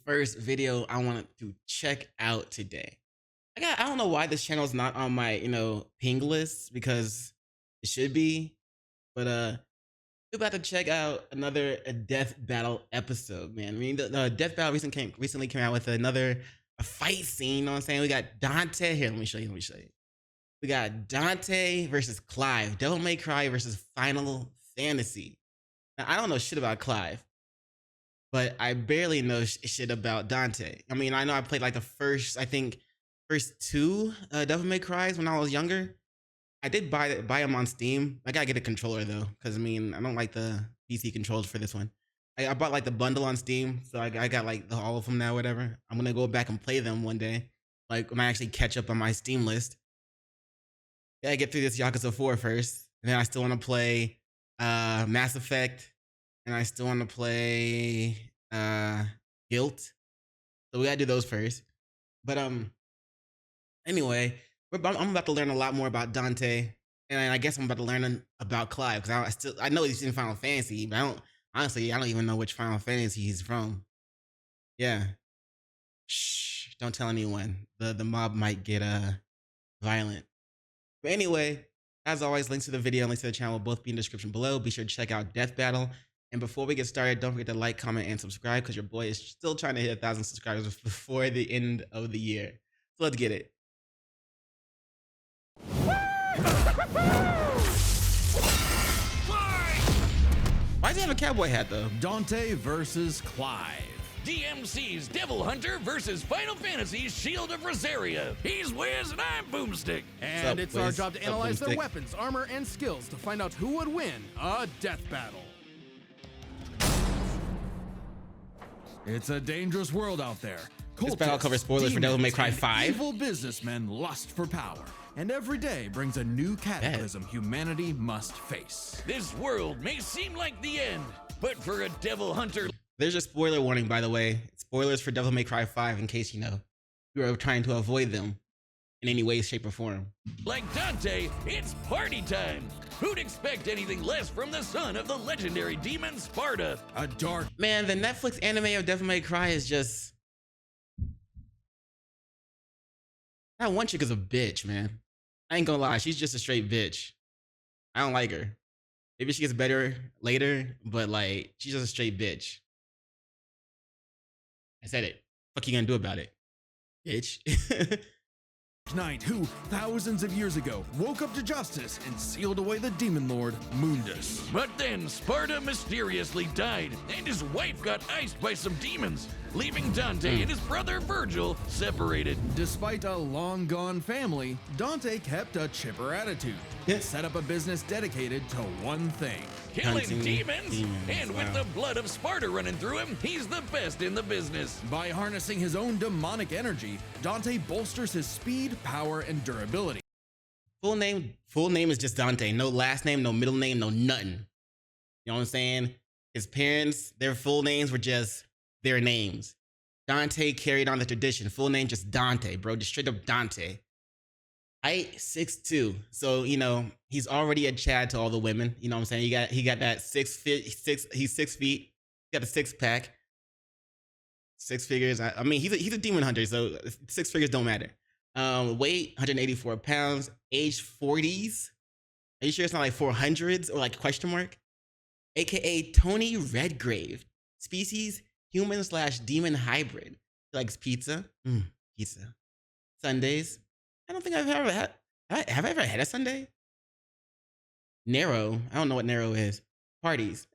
first video I wanted to check out today. I don't know why this channel is not on my, ping list because it should be, but we're about to check out another death battle episode, man. I mean, the death battle recently came out with a fight scene, you know what I'm saying? We got Dante here, let me show you. We got Dante versus Clive, Devil May Cry versus Final Fantasy. Now, I don't know shit about Clive, but I barely know shit about Dante. I mean, I know I played like the first two Devil May Cries when I was younger. I did buy them on Steam. I gotta get a controller though, because I mean, I don't like the PC controls for this one. I bought like the bundle on Steam, so I got like all of them now, whatever. I'm gonna go back and play them one day, like when I actually catch up on my Steam list. Gotta get through this Yakuza 4 first, and then I still want to play Mass Effect, and I still want to play Guilt. So we gotta do those first. But anyway, I'm about to learn a lot more about Dante, and I guess I'm about to learn about Clive because I know he's in Final Fantasy, but I don't even know which Final Fantasy he's from. Yeah, shh, don't tell anyone. The mob might get violent. But anyway, as always, links to the video and links to the channel will both be in the description below. Be sure to check out Death Battle. And before we get started, don't forget to like, comment, and subscribe because your boy is still trying to hit 1,000 subscribers before the end of the year. So let's get it. Why does he have a cowboy hat though? Dante versus Clive. DMC's Devil Hunter versus Final Fantasy's Shield of Rosaria. He's Wiz and I'm Boomstick. And it's our job to analyze their weapons, armor, and skills to find out who would win a death battle. It's a dangerous world out there. This battle covers spoilers for Devil May Cry 5. Evil businessmen lust for power, and every day brings a new cataclysm humanity must face. This world may seem like the end, but for a Devil Hunter... There's a spoiler warning, by the way. Spoilers for Devil May Cry 5 in case, you are trying to avoid them in any way, shape, or form. Like Dante, it's party time. Who'd expect anything less from the son of the legendary demon Sparta? A dark... Man, the Netflix anime of Devil May Cry is just... That one chick is a bitch, man. I ain't gonna lie, she's just a straight bitch. I don't like her. Maybe she gets better later, but like, she's just a straight bitch. I said it. What you gonna do about it, bitch? Knight who, thousands of years ago, woke up to justice and sealed away the demon lord, Mundus. But then Sparta mysteriously died, and his wife got iced by some demons, leaving Dante and his brother Virgil separated. Despite a long-gone family, Dante kept a chipper attitude and set up a business dedicated to one thing. Killing demons? And with the blood of Sparta running through him, he's the best in the business. By harnessing his own demonic energy, Dante bolsters his speed, power, and durability. Full name is just Dante. No last name, no middle name, no nothing. You know what I'm saying? His parents, their full names were just their names. Dante carried on the tradition. Full name just Dante, bro. Just straight up Dante. Height 6'2", so he's already a Chad to all the women. You know what I'm saying? He got that 6 feet. He's 6 feet. He got a 6-pack. 6 figures. I mean, he's a demon hunter, so 6 figures don't matter. Weight 184 pounds. Age 40s. Are you sure it's not like 400s or like question mark? AKA Tony Redgrave. Species human/demon hybrid. He likes pizza. Pizza. Sundays. I don't think I've ever had. Have I ever had a Sunday? Narrow. I don't know what narrow is. Parties.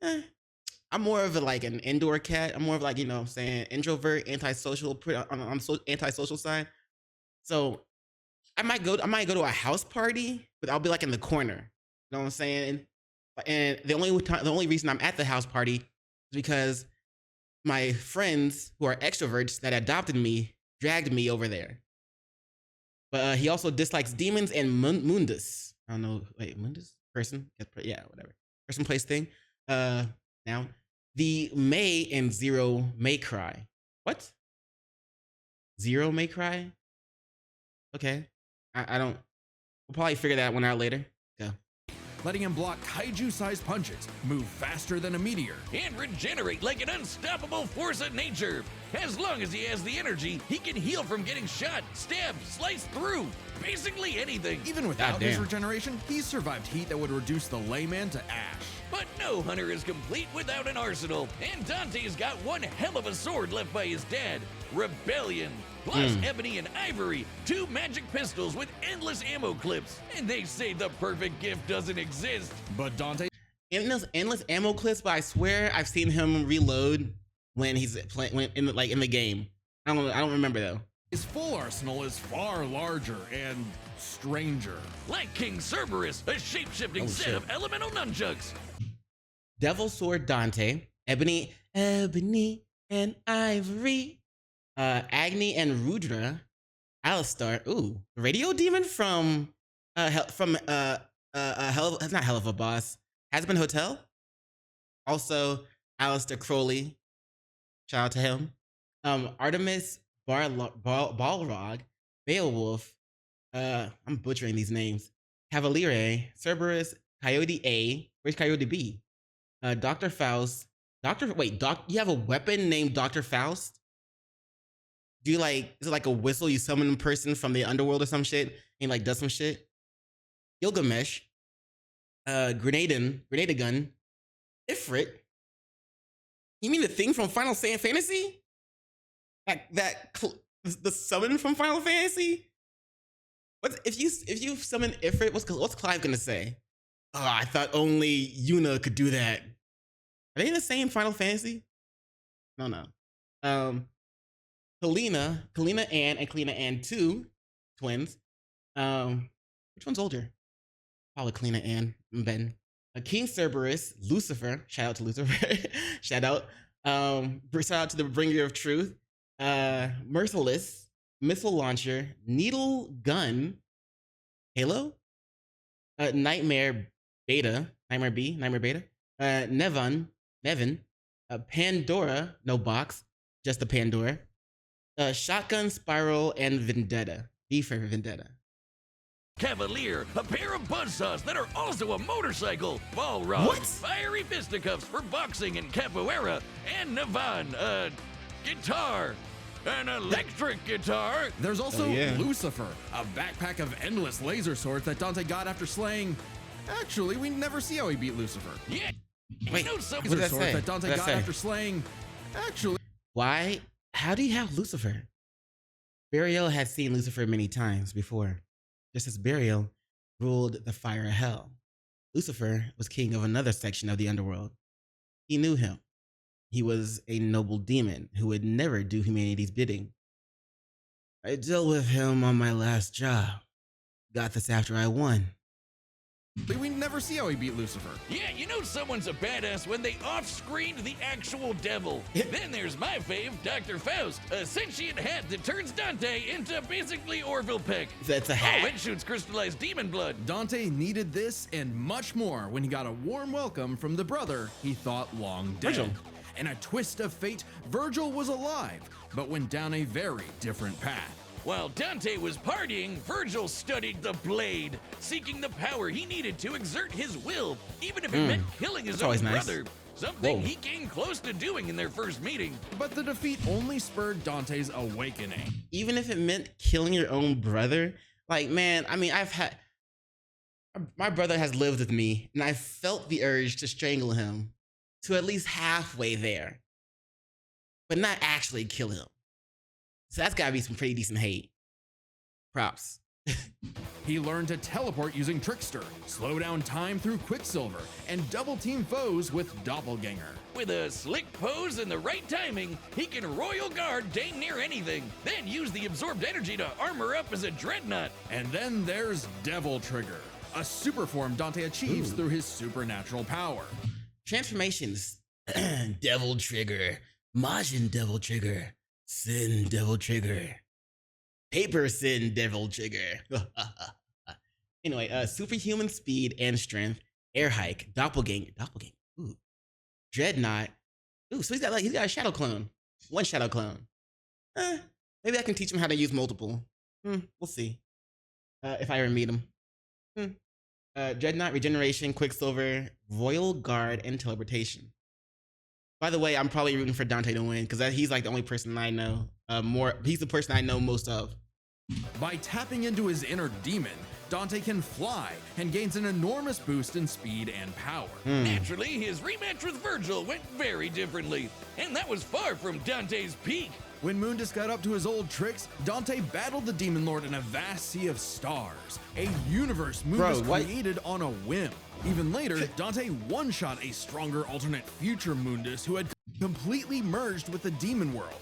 I'm more of an indoor cat. I'm more of what I'm saying, introvert, antisocial, on antisocial side. So I might go to a house party, but I'll be like in the corner. You know what I'm saying? And the only reason I'm at the house party is because my friends who are extroverts that adopted me dragged me over there. But he also dislikes demons and Mundus. I don't know. Wait, Mundus? Person? Yeah, whatever. Person, place, thing. Now, the May and Zero May Cry. What? Zero May Cry? Okay. I don't. We'll probably figure that one out later. Yeah. letting him block kaiju-sized punches, move faster than a meteor, and regenerate like an unstoppable force of nature. As long as he has the energy, he can heal from getting shot, stabbed, sliced through, basically anything. Even without his Goddamn. regeneration, he's survived heat that would reduce the layman to ash. But no hunter is complete without an arsenal, and Dante's got one hell of a sword left by his dad, Rebellion. Plus ebony and ivory, 2 magic pistols with endless ammo clips, and they say the perfect gift doesn't exist. But Dante Endless ammo clips, but I swear I've seen him reload when he's playing in the game. I don't remember though. his full arsenal is far larger and stranger. Like King Cerberus, a shape-shifting set shit. of elemental nunchucks. Devil Sword Dante, Ebony and Ivory, Agni and Rudra, Alistar. Ooh, Radio Demon from it's not Hell of a Boss. Has been Hotel. Also, Alistair Crowley. Shout out to him. Artemis Balrog, Beowulf. I'm butchering these names. Cavaliere, Cerberus, Coyote A. Where's Coyote B? Dr. Faust. You have a weapon named Dr. Faust? Is it like a whistle you summon a person from the underworld or some shit? And like does some shit? Gilgamesh. Grenade gun. Ifrit. You mean the thing from Final Fantasy? The summon from Final Fantasy? What if you summon Ifrit? What's Clive gonna say? Oh, I thought only Yuna could do that. Are they in the same Final Fantasy? No. Kalina Ann and Kalina Ann 2, twins. Which one's older? Probably Kalina Ann and Ben. King Cerberus, Lucifer. Shout out to Lucifer. Shout out. Shout out to the Bringer of Truth. Merciless, Missile Launcher, Needle Gun, Halo, Nightmare Beta, Nevin, Pandora, no box, just the Pandora, Shotgun, Spiral, and Vendetta. V for Vendetta. Cavalier, a pair of buzzsaws that are also a motorcycle. Balrog, What? fiery fisticuffs for boxing and capoeira. And Navan, a guitar. An electric guitar. There's also yeah. Lucifer, a backpack of endless laser swords that Dante got after slaying. Actually, we never see how he beat Lucifer. Yeah. Wait, You know some what did that Swords say? that Dante What did that got say? after slaying. Actually, Why? How do you have Lucifer? Burial had seen Lucifer many times before. Just as Burial ruled the fire of hell, Lucifer was king of another section of the underworld. He knew him. He was a noble demon who would never do humanity's bidding. I dealt with him on my last job. Got this after I won. we never see how he beat Lucifer. Yeah, you know someone's a badass when they off-screened the actual devil. Then there's my fave, Dr. Faust, a sentient hat that turns Dante into basically Orville Peck. That's a Oh, hat. it shoots crystallized demon blood. Dante needed this and much more when he got a warm welcome from the brother he thought long dead. Virgil. In a twist of fate, Virgil was alive, but went down a very different path. While Dante was partying, Virgil studied the blade, seeking the power he needed to exert his will, even if it meant killing his That's own always nice. brother. Something Whoa. he came close to doing in their first meeting. But the defeat only spurred Dante's awakening. Even if it meant killing your own brother, like, man, I mean, my brother has lived with me, and I felt the urge to strangle him to at least halfway there, but not actually kill him. So that's gotta be some pretty decent hate. Props. He learned to teleport using Trickster, slow down time through Quicksilver, and double team foes with Doppelganger. With a slick pose and the right timing, he can royal guard dang near anything, then use the absorbed energy to armor up as a dreadnought. And then there's Devil Trigger, a super form Dante achieves through his supernatural power. Transformations. Devil Trigger. Majin Devil Trigger. Sin Devil Trigger. PaperSin Devil Trigger. Anyway, superhuman speed and strength. Air hike. Doppelganger. Ooh. Dreadnought. Ooh, so he's got a shadow clone. One shadow clone. Maybe I can teach him how to use multiple. We'll see. If I ever meet him. Dreadnought, Regeneration, Quicksilver, Royal Guard, and Teleportation. By the way, I'm probably rooting for Dante to win because he's like the only person I know. He's the person I know most of. By tapping into his inner demon, Dante can fly and gains an enormous boost in speed and power. Naturally, his rematch with Virgil went very differently, and that was far from Dante's peak. When Mundus got up to his old tricks, Dante battled the Demon Lord in a vast sea of stars, a universe Mundus created on a whim. Even later, Dante one-shot a stronger alternate future Mundus who had completely merged with the Demon World.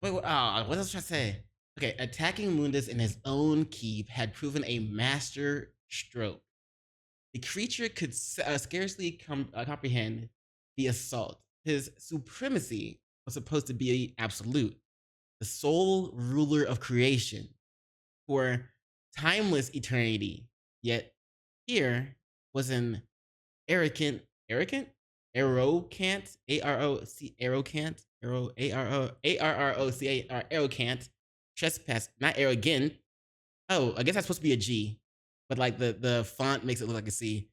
Wait, what was I trying to say? Okay, attacking Mundus in his own keep had proven a master stroke. The creature could scarcely comprehend the assault. His supremacy was supposed to be absolute, the sole ruler of creation for timeless eternity. Yet here was an arrogant, arrogant, arrogant, trespass, not arrogant. Oh, I guess that's supposed to be a G, but like the font makes it look like a C.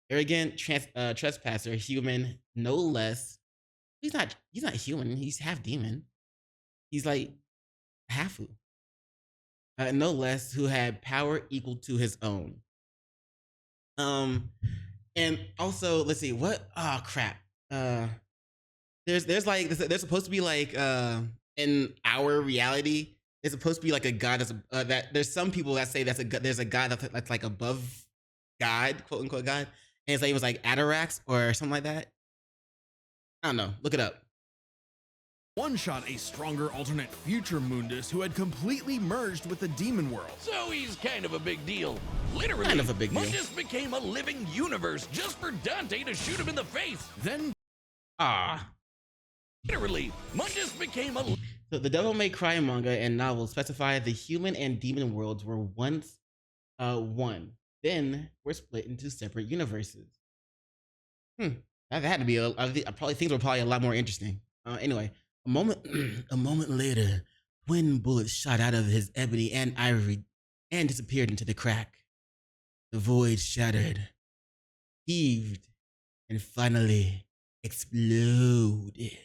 Arrogant trespasser, human, no less. He's not human. He's half demon. He's like halfu. No less, who had power equal to his own. And also, let's see what. Oh crap. There's supposed to be like in our reality. It's supposed to be like a god that there's some people that say there's a god that's like above God, quote unquote God, and his name was like Atarax or something like that. I don't know. Look it up. One-shot a stronger alternate future Mundus who had completely merged with the Demon World. So he's kind of a big deal. Literally, kind of a big deal. Mundus became a living universe just for Dante to shoot him in the face. Then, literally, Mundus became a... So the Devil May Cry manga and novels specify the human and demon worlds were once one, then were split into separate universes. That had to be probably things were probably a lot more interesting. Anyway, a moment later, twin bullets shot out of his ebony and ivory and disappeared into the crack. The void shattered, heaved, and finally exploded.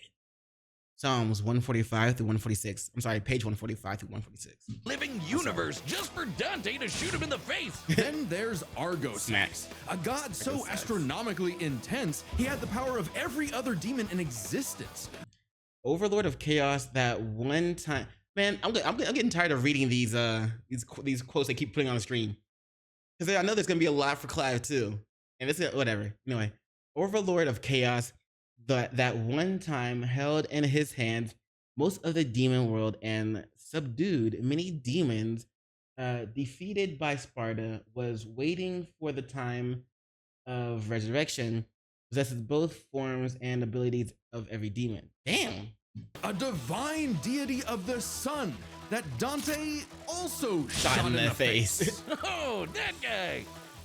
Psalms 145 through 146. I'm sorry, page 145 through 146. Living universe just for Dante to shoot him in the face. Then there's Argos, Snacks. a god so astronomically intense, he had the power of every other demon in existence. Overlord of Chaos. That one time, man, I'm getting tired of reading these quotes they keep putting on the screen, because I know there's gonna be a lot for Clive too, and this is whatever. Anyway, Overlord of Chaos. That one time held in his hands most of the demon world and subdued many demons, defeated by Sparta, was waiting for the time of resurrection, possesses both forms and abilities of every demon. Damn. A divine deity of the sun that Dante also Shot in the face. Oh, that guy.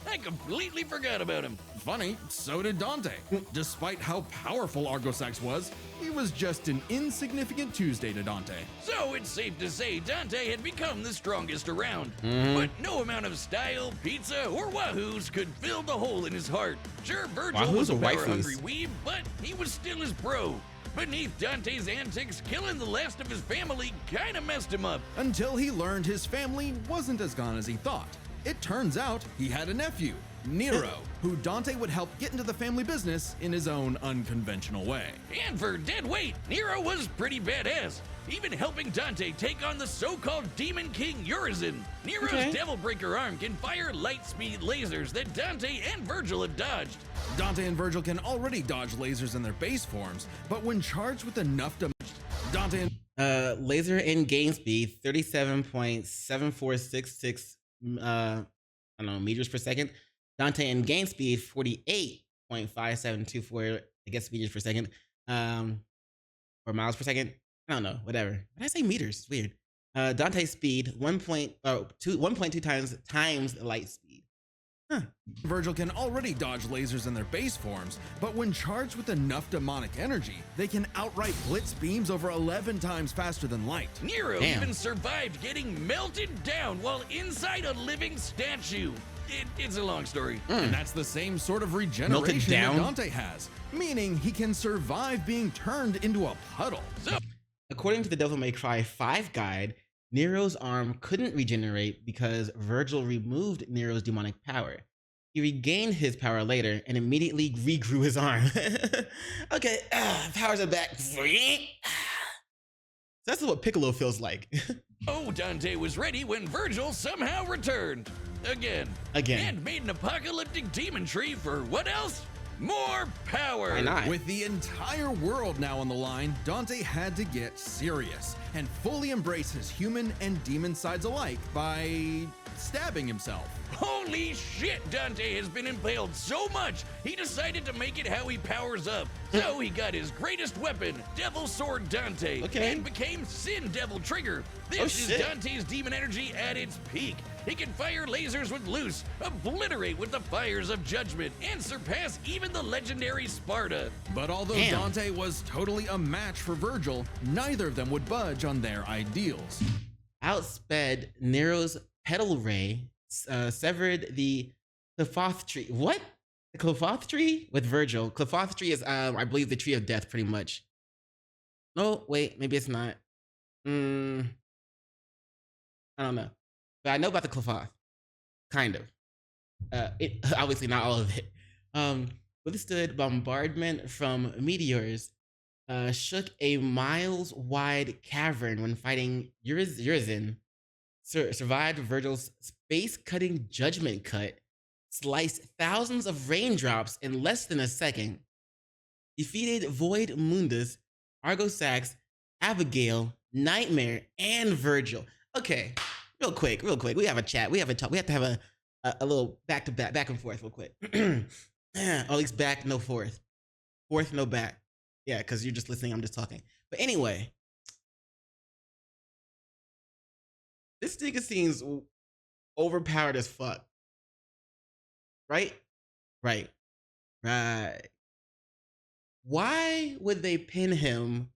I completely forgot about him. Funny, so did Dante. Despite how powerful Argosax was, he was just an insignificant Tuesday to Dante. So it's safe to say Dante had become the strongest around. But no amount of style, pizza, or wahoos could fill the hole in his heart. Sure, Virgil was a power-hungry weeb, but he was still his bro. Beneath Dante's antics, killing the last of his family kinda messed him up. Until he learned his family wasn't as gone as he thought. It turns out he had a nephew, Nero, who Dante would help get into the family business in his own unconventional way. And for dead weight, Nero was pretty badass, even helping Dante take on the so-called Demon King Urizen. Nero's Devil Breaker arm can fire light-speed lasers that Dante and Virgil have dodged. Dante and Virgil can already dodge lasers in their base forms, but when charged with enough damage, Dante and laser in game speed 37.7466 I don't know, meters per second. Dante in game speed 48.5724 I guess meters per second, or miles per second. I don't know, whatever. When I say meters, it's weird. Dante's speed 1.2 times light speed. Virgil can already dodge lasers in their base forms, but when charged with enough demonic energy, they can outright blitz beams over 11 times faster than light. Nero even survived getting melted down while inside a living statue. It's a long story. And that's the same sort of regeneration that Dante has, meaning he can survive being turned into a puddle. So, according to the Devil May Cry 5 guide, Nero's arm couldn't regenerate because Virgil removed Nero's demonic power. He regained his power later and immediately regrew his arm. Okay, powers are back. That's what Piccolo feels like. oh, Dante was ready when Virgil somehow returned. Again. And made an apocalyptic demon tree for what else? More power! Why not? With the entire world now on the line, Dante had to get serious and fully embrace his human and demon sides alike by stabbing himself. Holy shit, Dante has been impaled so much, he decided to make it how he powers up. So he got his greatest weapon, Devil Sword Dante, and became Sin Devil Trigger. This is Dante's demon energy at its peak. He can fire lasers with Loose, obliterate with the fires of Judgment, and surpass even the legendary Sparta. But although Dante was totally a match for Virgil, neither of them would budge on their ideals. Outsped Nero's Petal Ray severed the Qliphoth tree. What? The Qliphoth tree? With Virgil. Qliphoth tree is, I believe, the tree of death, pretty much. No, wait, maybe it's not. I don't know. But I know about the Qliphoth. Kind of. It obviously not all of it. Withstood bombardment from meteors, shook a miles-wide cavern when fighting Urizen, survived Virgil's space-cutting judgment cut, sliced thousands of raindrops in less than a second, defeated Void Mundus, Argosax, Abigail, Nightmare, and Virgil. Okay, real quick. We have a chat. We have a talk. We have to have a little back and forth real quick. Or at least back, no forth. Forth, no back. Yeah, because you're just listening, I'm just talking. But anyway, this nigga seems overpowered as fuck. Right? Right. Why would they pin him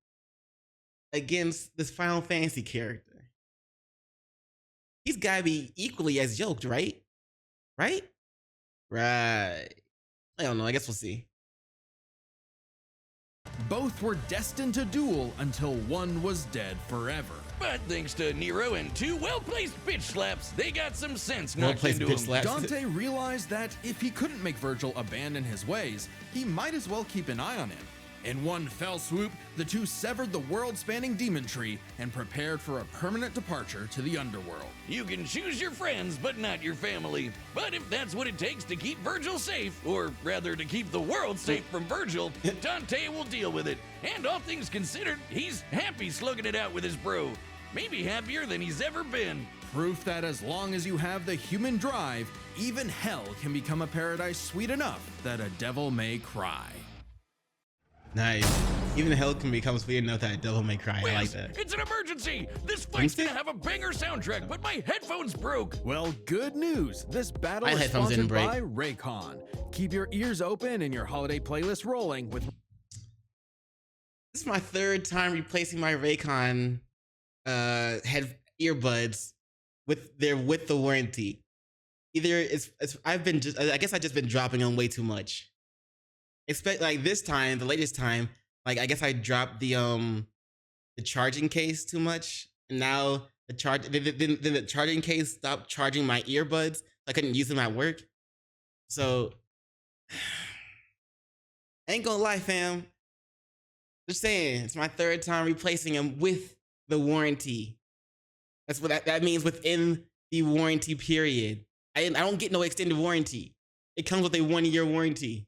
against this Final Fantasy character? He's gotta be equally as yoked, right? Right? I don't know. I guess we'll see. Both were destined to duel until one was dead forever. But thanks to Nero and two well-placed bitch slaps, they got some sense knocked into him. Dante realized that if he couldn't make Virgil abandon his ways, he might as well keep an eye on him. In one fell swoop, the two severed the world-spanning demon tree and prepared for a permanent departure to the underworld. You can choose your friends, but not your family. But if that's what it takes to keep Virgil safe, or rather to keep the world safe from Virgil, Dante will deal with it. And all things considered, he's happy slugging it out with his bro. Maybe happier than he's ever been. Proof that as long as you have the human drive, even hell can become a paradise sweet enough that a devil may cry. Nice. Even hell can become sweet enough that a devil may cry. I like that. It's an emergency! This fight's gonna have a banger soundtrack, but my headphones broke! Well, good news. This battle is sponsored by Raycon. Keep your ears open and your holiday playlist rolling with... This is my third time replacing my Raycon head earbuds with the warranty. Either I guess I've just been dropping them way too much. Expect like this time, the latest time, like I guess I dropped the charging case too much, and now the charging case stopped charging my earbuds. I couldn't use them at work. So I ain't gonna lie, fam. Just saying, it's my third time replacing them with the warranty. That's what that means, within the warranty period. I don't get no extended warranty. It comes with a 1-year warranty.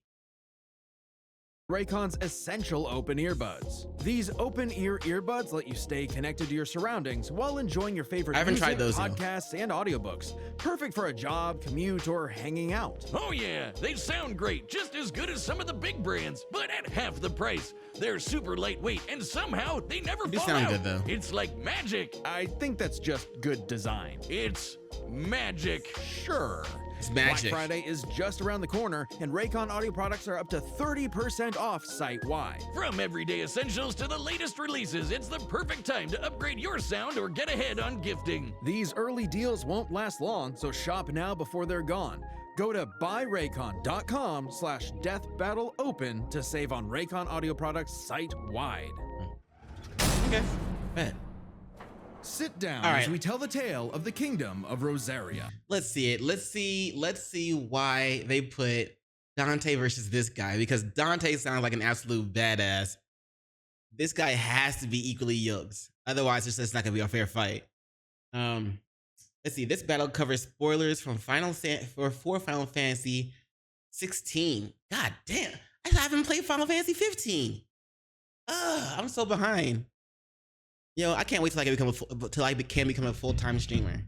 Raycon's essential open earbuds. These open ear earbuds let you stay connected to your surroundings while enjoying your favorite music, podcasts, and audiobooks. Perfect for a job, commute, or hanging out. Oh yeah, they sound great, just as good as some of the big brands, but at half the price. They're super lightweight, and somehow they never fall out. Good, though. It's like magic. I think that's just good design. It's magic. Sure. It's magic. Black Friday is just around the corner, and Raycon audio products are up to 30% off site-wide. From everyday essentials to the latest releases, it's the perfect time to upgrade your sound or get ahead on gifting. These early deals won't last long, so shop now before they're gone. Go to buyraycon.com/deathbattleopen to save on Raycon audio products site-wide. Okay, bet. Sit down All as right. we tell the tale of the kingdom of Rosaria. Let's see it. Let's see why they put Dante versus this guy, because Dante sounds like an absolute badass. This guy has to be equally yoked. Otherwise, it's just not gonna be a fair fight. Let's see. This battle covers spoilers from for Final Fantasy 16. God damn, I haven't played Final Fantasy 15. I'm so behind. Yo, I can't wait till I can become a full-time streamer.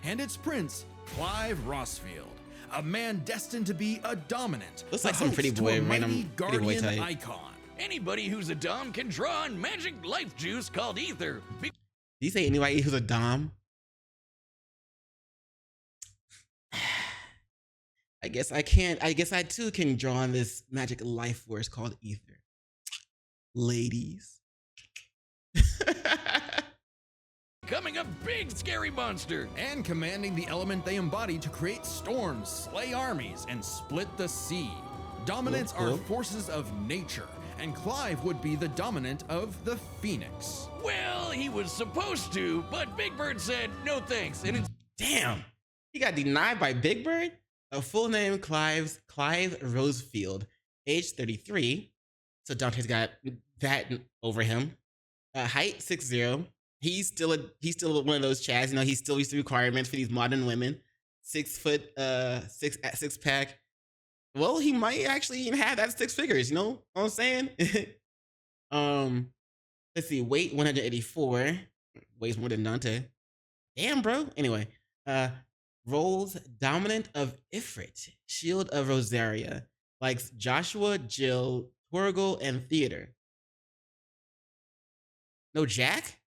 And its prince, Clive Rossfield, a man destined to be a dominant, Looks like some pretty boy, random pretty boy type. icon. Anybody who's a Dom can draw on magic life juice called ether. Did you say anybody who's a Dom? I guess I can't. I guess I too can draw on this magic life force called ether. Ladies. Becoming a big scary monster. And commanding the element they embody to create storms, slay armies, and split the sea. Dominants are forces of nature, and Clive would be the dominant of the Phoenix. Well, he was supposed to, but Big Bird said no thanks, and it's Damn, he got denied by Big Bird. A full name: Clive Rosefield, age 33. So Dante's got that over him. Height 6'0". He's still one of those chads. You know, he still used the requirements for these modern women. 6 foot, six pack. Well, he might actually even have that 6 figures. You know what I'm saying? Let's see. Weight 184. Weighs more than Dante. Damn, bro. Anyway, roles: dominant of Ifrit, shield of Rosaria, likes Joshua, Jill, Torgal, and Theater. No Jack?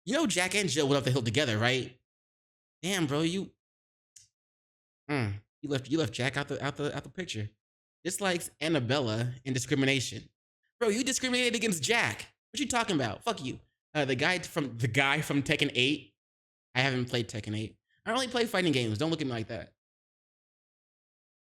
You know Jack and Jill went up the hill together, right? Damn, bro, you left Jack out the picture. Dislikes Annabella and discrimination. Bro, you discriminated against Jack. What you talking about? Fuck you. The guy from Tekken 8. I haven't played Tekken 8. I only play fighting games. Don't look at me like that.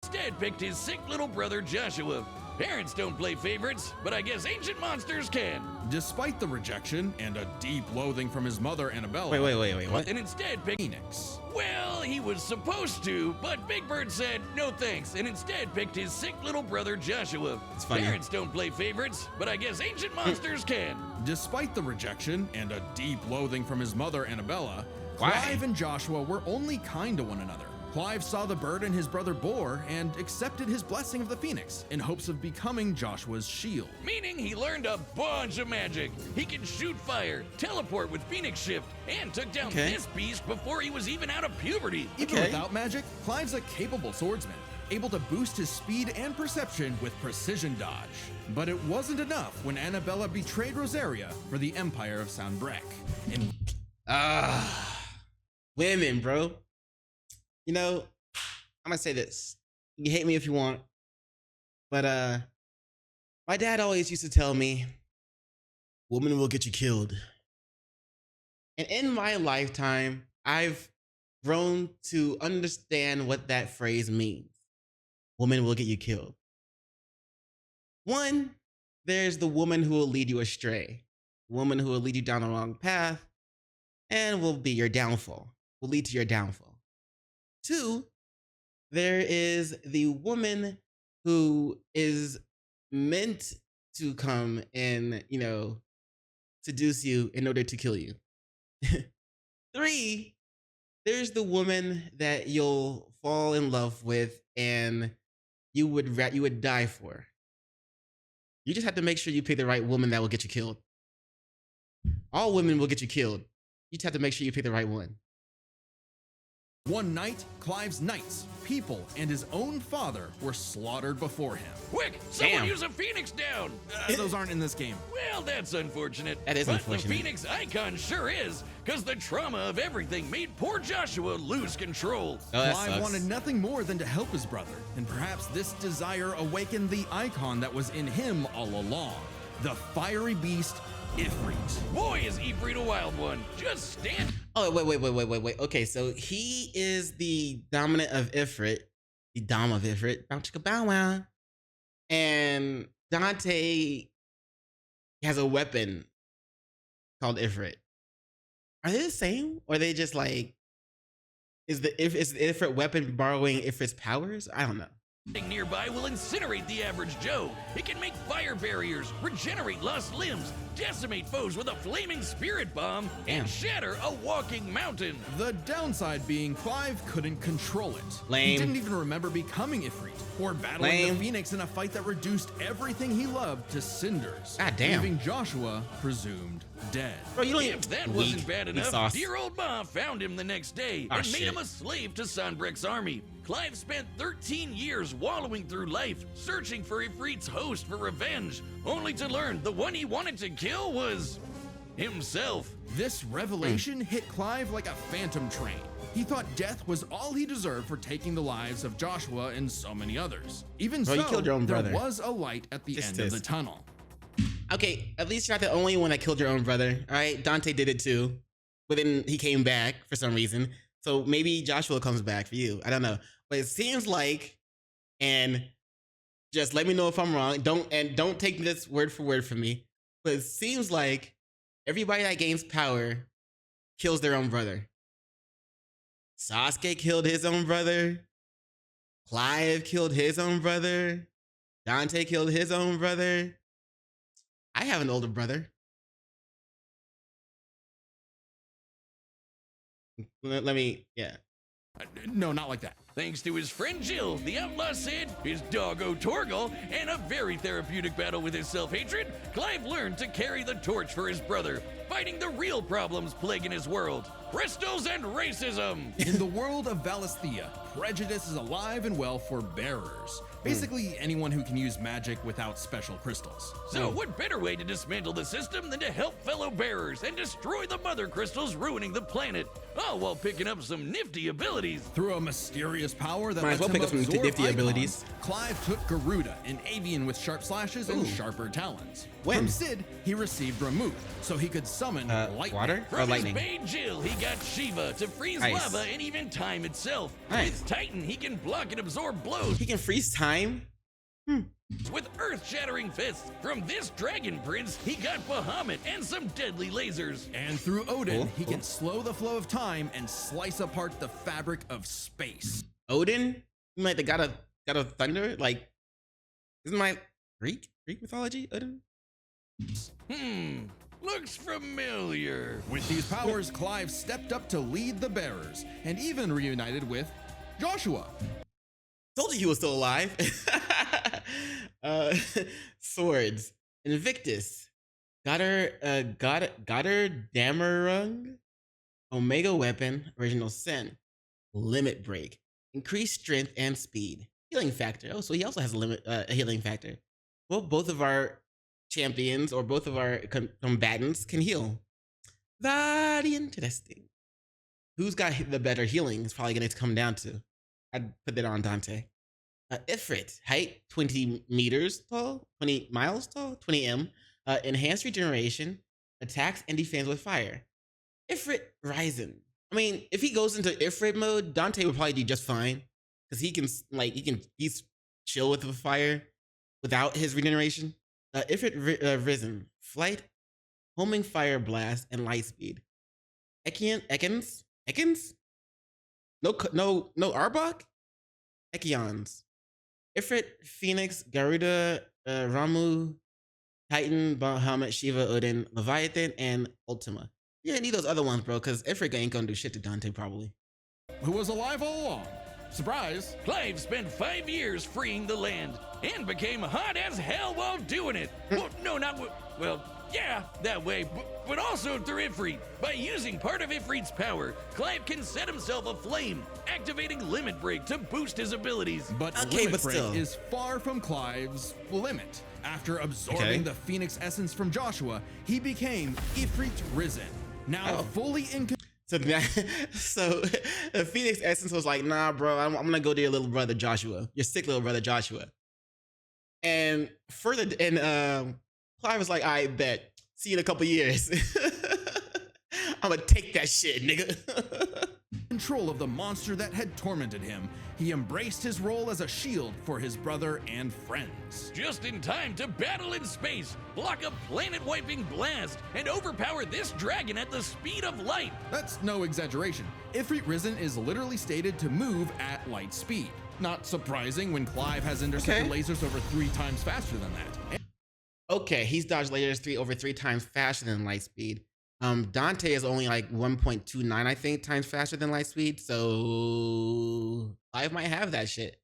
instead picked his sick little brother Joshua. Parents don't play favorites, but I guess ancient monsters can. Despite the rejection and a deep loathing from his mother, Annabella. Wait, what? And instead picked Phoenix. Well, he was supposed to, but Big Bird said no thanks, and instead picked his sick little brother Joshua. It's funny. Parents don't play favorites, but I guess ancient monsters can. Despite the rejection and a deep loathing from his mother, Annabella, Why? Clive and Joshua were only kind to one another. Clive saw the burden his brother bore and accepted his blessing of the Phoenix in hopes of becoming Joshua's shield. Meaning he learned a bunch of magic. He can shoot fire, teleport with Phoenix Shift, and took down this beast before he was even out of puberty. Even without magic, Clive's a capable swordsman, able to boost his speed and perception with precision dodge. But it wasn't enough when Annabella betrayed Rosaria for the Empire of Soundbreck. And women, bro. You know, I'm gonna say this. You can hate me if you want, but my dad always used to tell me, "Woman will get you killed." And in my lifetime, I've grown to understand what that phrase means. Woman will get you killed. One, there's the woman who will lead you astray, woman who will lead you down the wrong path, and will be your downfall, will lead to your downfall. Two, there is the woman who is meant to come and, you know, seduce you in order to kill you. Three, there's the woman that you'll fall in love with and you would die for. You just have to make sure you pick the right woman that will get you killed. All women will get you killed. You just have to make sure you pick the right one. one night, Clive's knights, people, and his own father were slaughtered before him. Quick, someone Damn. use a Phoenix down. Those aren't in this game. Well, that's unfortunate. That is but unfortunate. The Phoenix icon sure is, because the trauma of everything made poor Joshua lose control. Oh, that Clive sucks. wanted nothing more than to help his brother, and perhaps this desire awakened the icon that was in him all along, the fiery beast, Ifrit. Boy, is Ifrit a wild one. Just stand. Oh, wait. Okay, so he is the dominant of Ifrit. the Dom of Ifrit. Bow chicka bow wow. And Dante has a weapon called Ifrit. Are they the same? Or are they just like, is the Ifrit weapon borrowing Ifrit's powers? I don't know. Nearby will incinerate the average Joe. It can make fire barriers, regenerate lost limbs, decimate foes with a flaming spirit bomb, and shatter a walking mountain. The downside being Clive couldn't control it. Lame. He didn't even remember becoming Ifrit or battling the Phoenix in a fight that reduced everything he loved to cinders. God damn. Leaving Joshua presumed dead. Bro, you don't If that wasn't bad enough, sauce. dear old Ma found him the next day and made him a slave to Sanbreque's army. Clive spent 13 years wallowing through life, searching for Ifrit's host for revenge, only to learn the one he wanted to kill was himself. This revelation hit Clive like a phantom train. He thought death was all he deserved for taking the lives of Joshua and so many others. Even Bro, you killed your own there brother. was a light at the end of the tunnel. Okay, at least you're not the only one that killed your own brother. All right, Dante did it too, but then he came back for some reason. So maybe Joshua comes back for you. I don't know, but it seems like, and just let me know if I'm wrong. Don't take this word for word from me, but it seems like everybody that gains power kills their own brother. Sasuke killed his own brother. Clive killed his own brother. Dante killed his own brother. I have an older brother. Let me, yeah. No, not like that. Thanks to his friend Jill, the outlaw Sid, his doggo Torgal, and a very therapeutic battle with his self-hatred, Clive learned to carry the torch for his brother, fighting the real problems plaguing his world: crystals and racism. In the world of Valisthea, prejudice is alive and well for bearers. Basically, anyone who can use magic without special crystals. So what better way to dismantle the system than to help fellow bearers and destroy the mother crystals ruining the planet, all while picking up some nifty abilities. Through a mysterious power that Might as lets well pick him up some absorb nifty icons, abilities. Clive took Garuda, an avian with sharp slashes and sharper talons. When? From Sid, he received Ramuth, so he could summon lightning. Water or From lightning? his maid Jill, he got Shiva to freeze Nice. lava and even time itself. Nice. With Titan, he can block and absorb blows He can freeze time. with earth-shattering fists. From this dragon prince, he got Bahamut and some deadly lasers. And through Odin, Cool, he cool. can slow the flow of time and slice apart the fabric of space. Odin, you like the god of thunder. Like, isn't my Greek mythology Odin? Looks familiar. With these powers, Clive stepped up to lead the bearers and even reunited with Joshua. Told you he was still alive. Swords. Invictus. Goddard Damarung. Omega Weapon. Original Sin. Limit Break. Increased strength and speed. Healing factor. Oh, so he also has a healing factor. Well, both of our champions or both of our combatants can heal. Very interesting. Who's got the better healing is probably going to come down to. I'd put that on Dante. Ifrit, height 20 meters tall, 20 miles tall, 20 m. Enhanced regeneration, attacks and defense with fire. Ifrit Ryzen. I mean, if he goes into Ifrit mode, Dante would probably do just fine because he's chill with the fire without his regeneration. Ifrit Risen, flight, homing fire blast, and light speed. Ekans? No Arbok? Echions. Ifrit, Phoenix, Garuda, Ramu, Titan, Bahamut, Shiva, Odin, Leviathan, and Ultima. You didn't need those other ones, bro, because Ifrit ain't gonna do shit to Dante, probably. Who was alive all along. Surprise! Clive spent 5 years freeing the land and became hot as hell while doing it. Yeah, that way, but also through Ifrit. By using part of Ifrit's power, Clive can set himself aflame, activating Limit Break to boost his abilities. But Okay, Limit but Break still. is far from Clive's limit. After absorbing the Phoenix essence from Joshua, he became Ifrit Risen. Now fully in So the Phoenix Essence was like, nah, bro, I'm gonna go to your little brother Joshua, your sick little brother Joshua. And Clive was like, I bet. See you in a couple years. I'm gonna take that shit, nigga. control of the monster that had tormented him, he embraced his role as a shield for his brother and friends. Just in time to battle in space, block a planet-wiping blast, and overpower this dragon at the speed of light. That's no exaggeration. Ifrit Risen is literally stated to move at light speed. Not surprising when Clive has intercepted lasers over 3 times faster than that. Okay, he's dodged lasers over 3 times faster than light speed. Dante is only like 1.29, I think, times faster than light speed. So Clive might have that shit.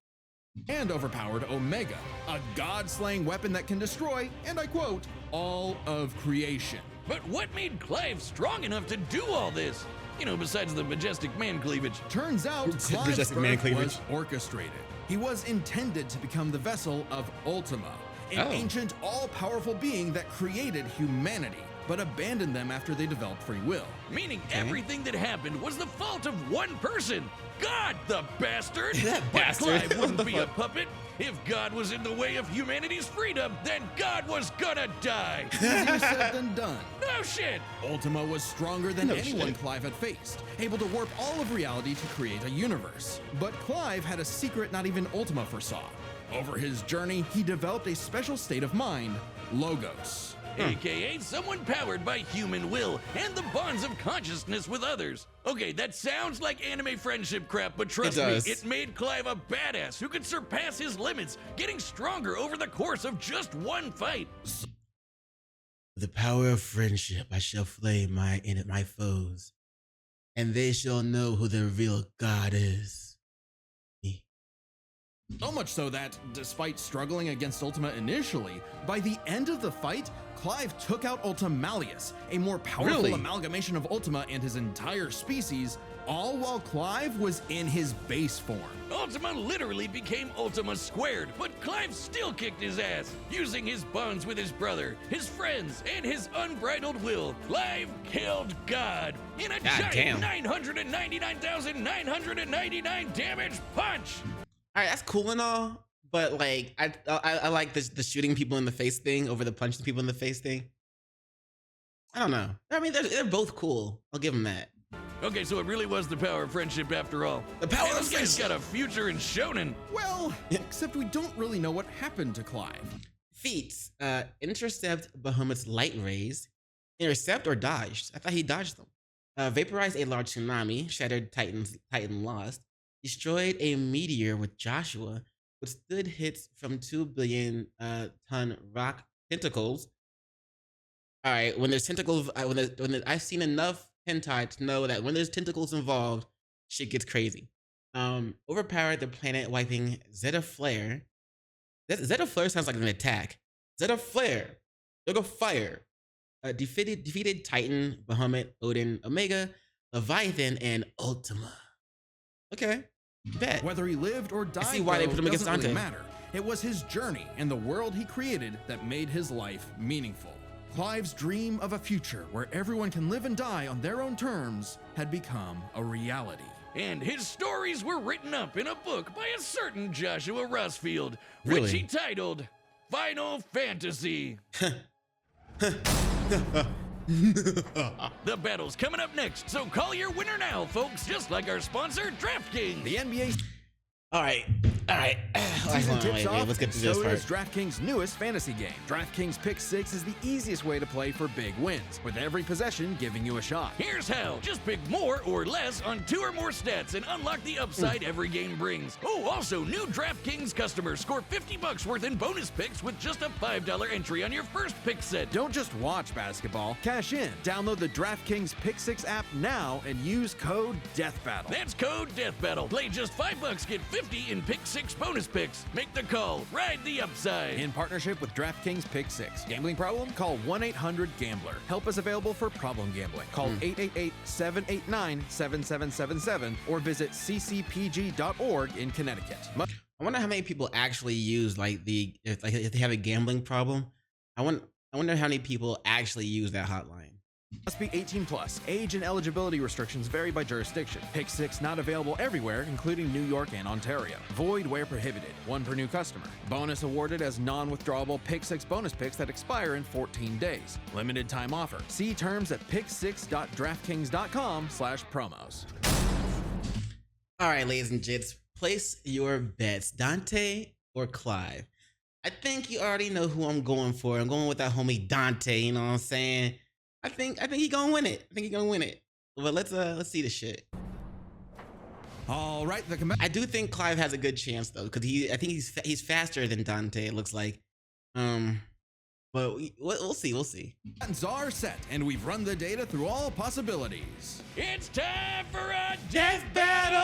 And overpowered Omega, a god-slaying weapon that can destroy, and I quote, all of creation. But what made Clive strong enough to do all this? You know, besides the majestic man cleavage. Turns out Clive's birth was orchestrated. He was intended to become the vessel of Ultima, an ancient, all-powerful being that created humanity, but abandoned them after they developed free will. Meaning everything that happened was the fault of one person. God, the bastard! That but bastard. Clive wouldn't be a puppet. If God was in the way of humanity's freedom, then God was gonna die. Easier said than done. No shit! Ultima was stronger than anyone Clive had faced, able to warp all of reality to create a universe. But Clive had a secret not even Ultima foresaw. Over his journey, he developed a special state of mind, Logos. AKA someone powered by human will and the bonds of consciousness with others. Okay, that sounds like anime friendship crap, but trust me, it made Clive a badass who could surpass his limits, getting stronger over the course of just one fight. The power of friendship, I shall flay my foes, and they shall know who the real God is. Me. So much so that, despite struggling against Ultima initially, by the end of the fight, Clive took out Ultimalius, a more powerful amalgamation of Ultima and his entire species, all while Clive was in his base form. Ultima literally became Ultima squared, but Clive still kicked his ass. Using his bonds with his brother, his friends, and his unbridled will, Clive killed God in a giant 999,999 damage punch. All right, that's cool and all, but like I like the shooting people in the face thing over the punching people in the face thing. I don't know. I mean, they're both cool. I'll give them that. Okay, so it really was the power of friendship after all. The power of friendship. This guy's got a future in shonen. Well, except we don't really know what happened to Clive. Feats. Intercept Bahamut's light rays. Intercept or dodged? I thought he dodged them. Vaporized a large tsunami. Shattered Titan Lost. Destroyed a meteor with Joshua. Withstood hits from 2 billion ton rock tentacles. All right, when there's tentacles, I've seen enough hentai to know that when there's tentacles involved, shit gets crazy. Overpowered the planet wiping Zeta Flare. Zeta Flare sounds like an attack. Zeta Flare. Zeta Fire. Defeated Titan, Bahamut, Odin, Omega, Leviathan, and Ultima. Okay, bet. Whether he lived or died, I see why they put him against Dante. Really matter. It was his journey and the world he created that made his life meaningful. Clive's dream of a future where everyone can live and die on their own terms had become a reality. And his stories were written up in a book by a certain Joshua Rossfield, Really? which he titled Final Fantasy. The battle's coming up next, so call your winner now, folks, just like our sponsor, DraftKings. The NBA All right. season tips off, let's get to and this so part. is DraftKings' newest fantasy game. DraftKings Pick 6 is the easiest way to play for big wins, with every possession giving you a shot. Here's how. Just pick more or less on 2 or more stats and unlock the upside every game brings. Oh, also, new DraftKings customers score $50 worth in bonus picks with just a $5 entry on your first pick set. Don't just watch basketball, cash in. Download the DraftKings Pick 6 app now and use code DEATHBATTLE. That's code DEATHBATTLE. Play just $5, get 50 in Pick 6 bonus picks. Make the call. Ride the upside. In partnership with DraftKings Pick 6. Gambling problem? Call 1-800-GAMBLER. Help is available for problem gambling. Call 888-789-7777 or visit ccpg.org in Connecticut. I wonder how many people actually use if they have a gambling problem. I wonder how many people actually use that hotline. Must be 18 plus. Age and eligibility restrictions vary by jurisdiction. Pick 6 not available everywhere, including New York and Ontario. Void where prohibited. 1 per new customer. Bonus awarded as non-withdrawable Pick 6 bonus picks that expire in 14 days. Limited time offer. See terms at pick6.draftkings.com/promos. All right, ladies and gents, place your bets, Dante or Clive. I think you already know who I'm going for. I'm going with that homie Dante. You know what I'm saying? I think he gonna win it. I think he gonna win it. But let's see the shit. All right, I do think Clive has a good chance though, because I think he's faster than Dante. It looks like. But we'll see. We'll see. Buttons are set, and we've run the data through all possibilities. It's time for a Death battle!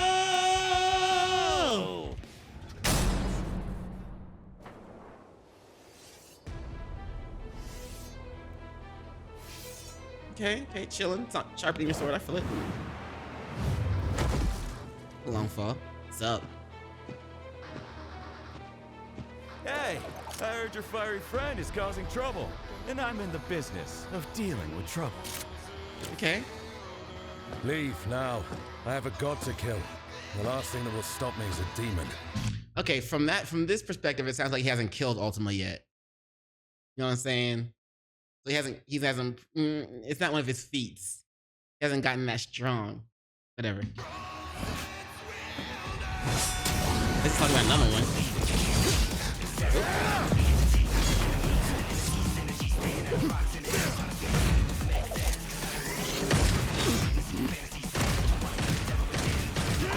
Okay, chilling. It's not sharpening your sword. I feel it. Long fall. What's up? Hey, I heard your fiery friend is causing trouble, and I'm in the business of dealing with trouble. Okay. Leave now. I have a god to kill. The last thing that will stop me is a demon. Okay, from this perspective, it sounds like he hasn't killed Ultima yet. You know what I'm saying? So he hasn't. It's not one of his feats. He hasn't gotten that strong. Whatever. Let's talk about another one.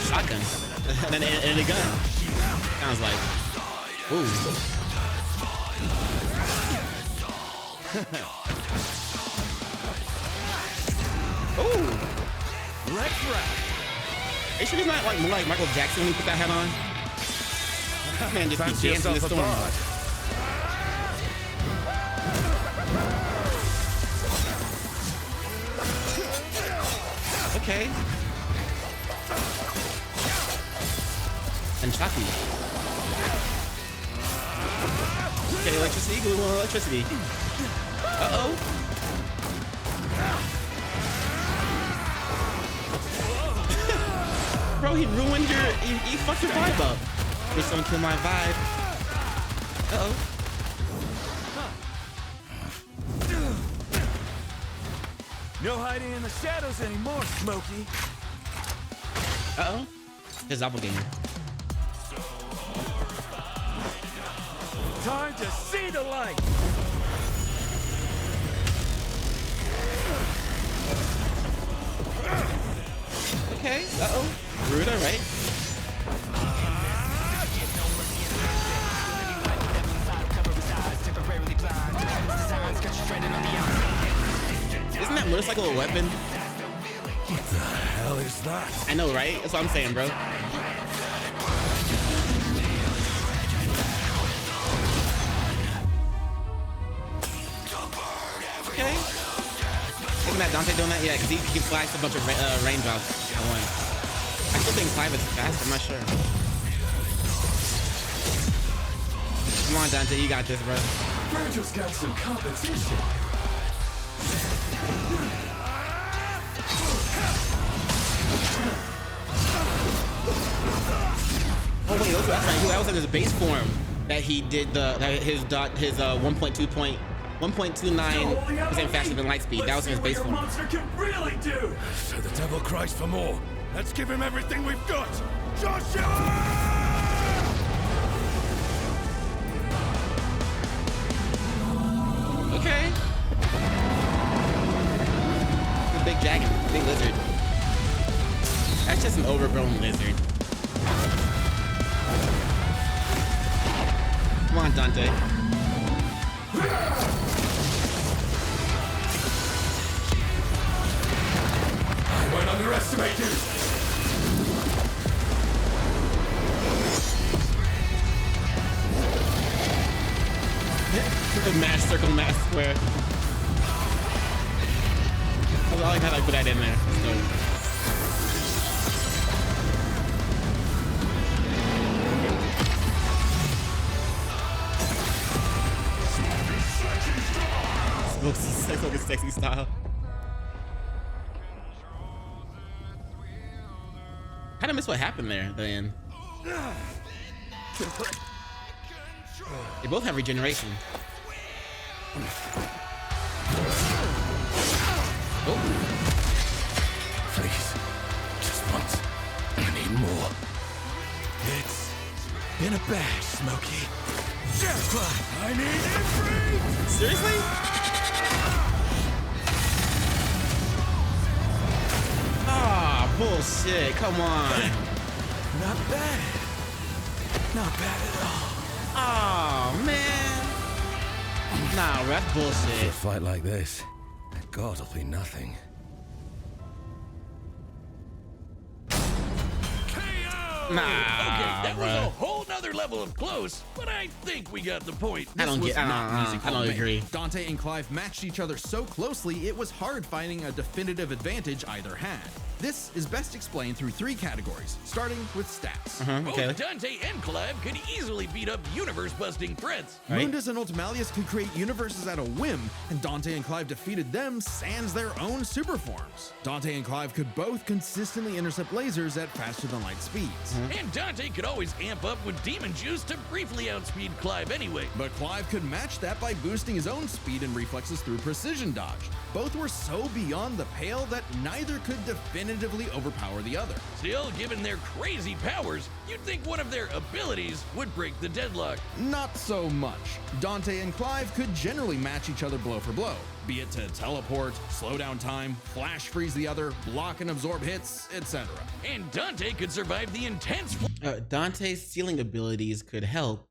Shotgun. and a gun. Sounds like. Ooh. Ooh. Let's rap. Are you sure he's not like more like Michael Jackson when he put that hat on? Man, just Fancy be dancing in the yourself a storm. bard. Okay. And Chucky. Okay, electricity, glue on electricity. Uh-oh. Bro, he ruined he fucked your vibe up. Just don't kill my vibe. Uh-oh. No hiding in the shadows anymore, Smokey. Uh-oh. His doppelganger. Time to see the light. Okay, uh-oh. Rude, alright. Isn't that motorcycle a weapon? What the hell is that? I know, right? That's what I'm saying, bro. Okay. Isn't that Dante doing that? Yeah, because he flashed a bunch of raindrops at once. I still think Clive is fast. I'm not sure. Come on, Dante. You got this, bro. Virgil's got some competition. Oh wait, that's right. That was in his base form that he did his 1.29% faster than Lightspeed. That was in his base form. Monster can really do. So the devil cries for more. Let's give him everything we've got. Joshua! Okay. The big dragon, big lizard. That's just an overgrown lizard. Come on, Dante. I won't underestimate you. Mash circle, mash square. I like how I put that in there. So. Smoky sexy style. Kind of miss what happened there at the end. They both have regeneration. Oh. Please, just once. I need more. In a bash, Smokey. Clive, I need Ifrit! Seriously? Ah, bullshit. Come on. Not bad. Not bad at all. Oh, man. Nah, that's A bullshit. fight like this, God will be nothing. KO! Nah, Okay, that was bruh. a whole nother level of close, but I think we got the point. I don't Was get. not easy I don't combat. agree. Dante and Clive matched each other so closely, it was hard finding a definitive advantage either had. This is best explained through 3 categories, starting with stats. Both Okay. Dante and Clive could easily beat up universe-busting threats. Right. Mundus and Ultimalius could create universes at a whim, and Dante and Clive defeated them sans their own super forms. Dante and Clive could both consistently intercept lasers at faster than light speeds. And Dante could always amp up with demon juice to briefly outspeed Clive anyway. But Clive could match that by boosting his own speed and reflexes through precision dodge. Both were so beyond the pale that neither could definitively overpower the other. Still, given their crazy powers, you'd think one of their abilities would break the deadlock. Not so much. Dante and Clive could generally match each other blow for blow, be it to teleport, slow down time, flash freeze the other, block and absorb hits, etc. And Dante could survive the intense Dante's sealing abilities could help,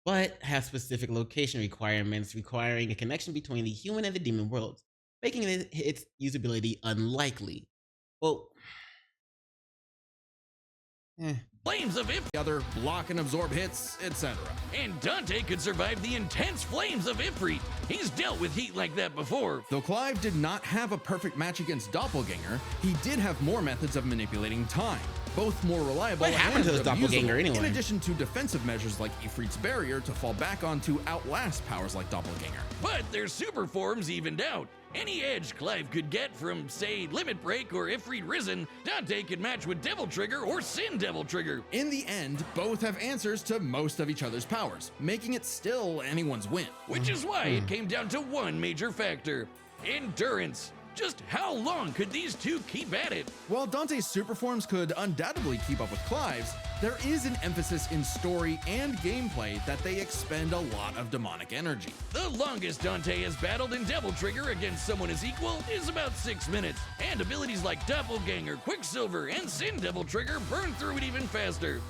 but have specific location requirements requiring a connection between the human and the demon worlds, making its usability unlikely. Well, flames of Ifrit. The other, block and absorb hits, etc. And Dante could survive the intense flames of Ifrit. He's dealt with heat like that before. Though Clive did not have a perfect match against Doppelganger, he did have more methods of manipulating time, both more reliable What happened and to his Doppelganger reusable, anyway? in addition to defensive measures like Ifrit's barrier to fall back on to outlast powers like Doppelganger. But their super forms evened out. Any edge Clive could get from, say, Limit Break or Ifrit Risen, Dante could match with Devil Trigger or Sin Devil Trigger. In the end, both have answers to most of each other's powers, making it still anyone's win. Which is why it came down to one major factor: endurance. Just how long could these two keep at it? While Dante's super forms could undoubtedly keep up with Clive's, there is an emphasis in story and gameplay that they expend a lot of demonic energy. The longest Dante has battled in Devil Trigger against someone his equal is about 6 minutes, and abilities like Doppelganger, Quicksilver, and Sin Devil Trigger burn through it even faster.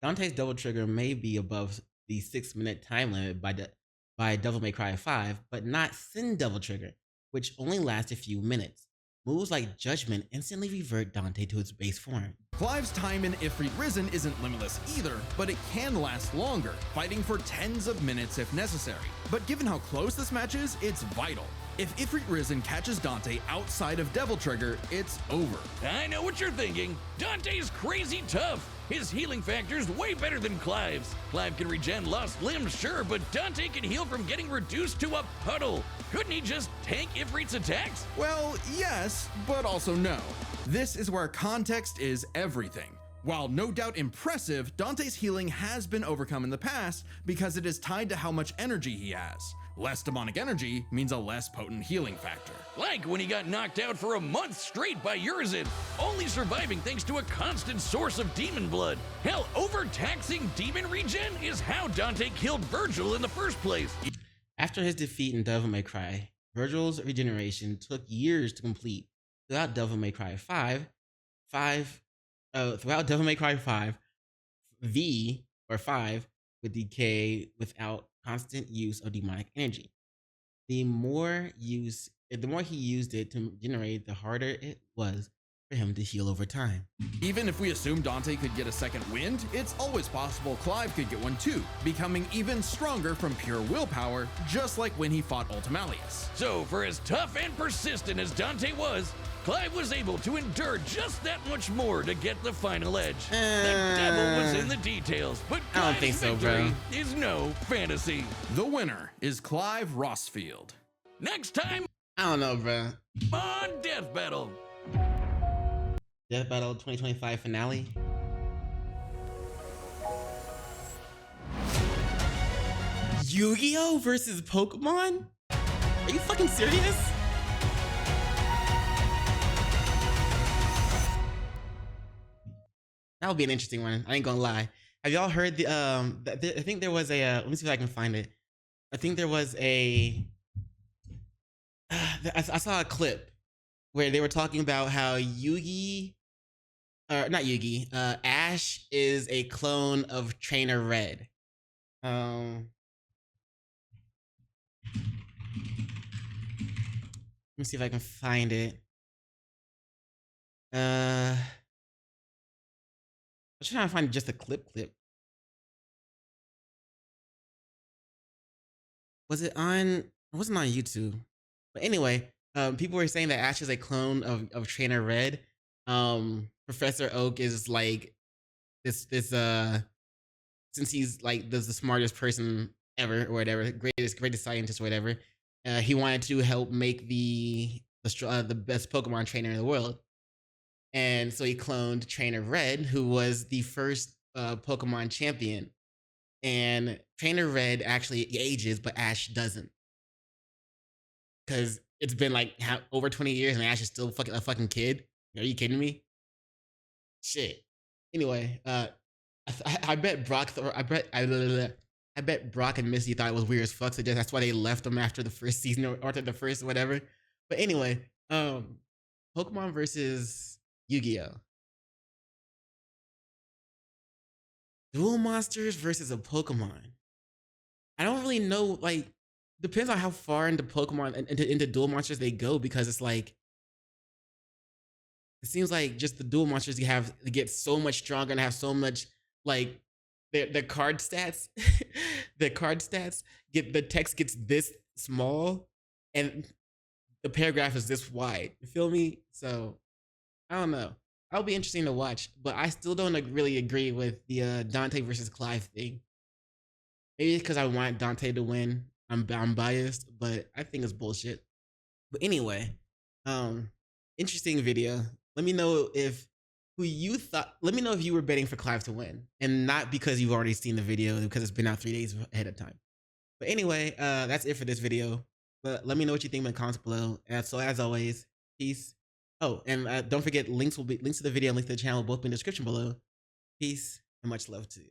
Dante's Double Trigger may be above the 6-minute time limit by Devil May Cry 5, but not Sin Devil Trigger, which only lasts a few minutes. Moves like Judgment instantly revert Dante to its base form. Clive's time in Ifrit Risen isn't limitless either, but it can last longer, fighting for tens of minutes if necessary. But given how close this match is, it's vital. If Ifrit Risen catches Dante outside of Devil Trigger, it's over. I know what you're thinking. Dante's crazy tough. His healing factor's way better than Clive's. Clive can regen lost limbs, sure, but Dante can heal from getting reduced to a puddle. Couldn't he just tank Ifrit's attacks? Well, yes, but also no. This is where context is everything. While no doubt impressive, Dante's healing has been overcome in the past because it is tied to how much energy he has. Less demonic energy means a less potent healing factor. Like when he got knocked out for a month straight by Urizen, only surviving thanks to a constant source of demon blood. Hell, overtaxing demon regen is how Dante killed Virgil in the first place. After his defeat in Devil May Cry, Virgil's regeneration took years to complete. Throughout Devil May Cry 5, V or 5 would decay without constant use of demonic energy. The more he used it to generate, the harder it was for him to heal over time. Even if we assume Dante could get a second wind, it's always possible Clive could get one too, becoming even stronger from pure willpower, just like when he fought Ultimalius. So, for as tough and persistent as Dante was, Clive was able to endure just that much more to get the final edge. The devil was in the details, but I don't Clive's think so, victory bro. is no fantasy. The winner is Clive Rossfield. Next time I don't know, bro. on Death Battle. Death Battle 2025 finale. Yu-Gi-Oh versus Pokemon? Are you fucking serious? That would be an interesting one. I ain't gonna lie. Have y'all heard the I think there was a let me see if I can find it. I think there was a I saw a clip where they were talking about how Yugi, or not Yugi, Ash is a clone of Trainer Red. Let me see if I can find it. I'm trying to find just a clip. Was it on? It wasn't on YouTube. But anyway, people were saying that Ash is a clone of Trainer Red. Professor Oak is like this since he's like the smartest person ever or whatever, greatest scientist or whatever. He wanted to help make the best Pokemon trainer in the world, and so he cloned Trainer Red, who was the first Pokemon champion. And Trainer Red actually ages, but Ash doesn't, because it's been like over 20 years and Ash is still a fucking kid. Are you kidding me? Shit. Anyway, I bet I bet Brock and Misty thought it was weird as fuck. So that's why they left them after the first season or after the first whatever. But anyway, Pokemon versus Yu-Gi-Oh. Duel monsters versus a Pokemon. I don't really know. Like, depends on how far into Pokemon into duel monsters they go, because it's like it seems like just the duel monsters you have get so much stronger and have so much like their card stats. The card stats the text gets this small and the paragraph is this wide. You feel me? So I don't know. That'll be interesting to watch, but I still don't really agree with the Dante versus Clive thing. Maybe because I want Dante to win. I'm biased, but I think it's bullshit. But anyway, interesting video. Let me know if let me know if you were betting for Clive to win, and not because you've already seen the video, because it's been out 3 days ahead of time. But anyway, that's it for this video. But let me know what you think in the comments below. And so as always, peace. Oh, and don't forget, links to the video and links to the channel will both be in the description below. Peace and much love to you.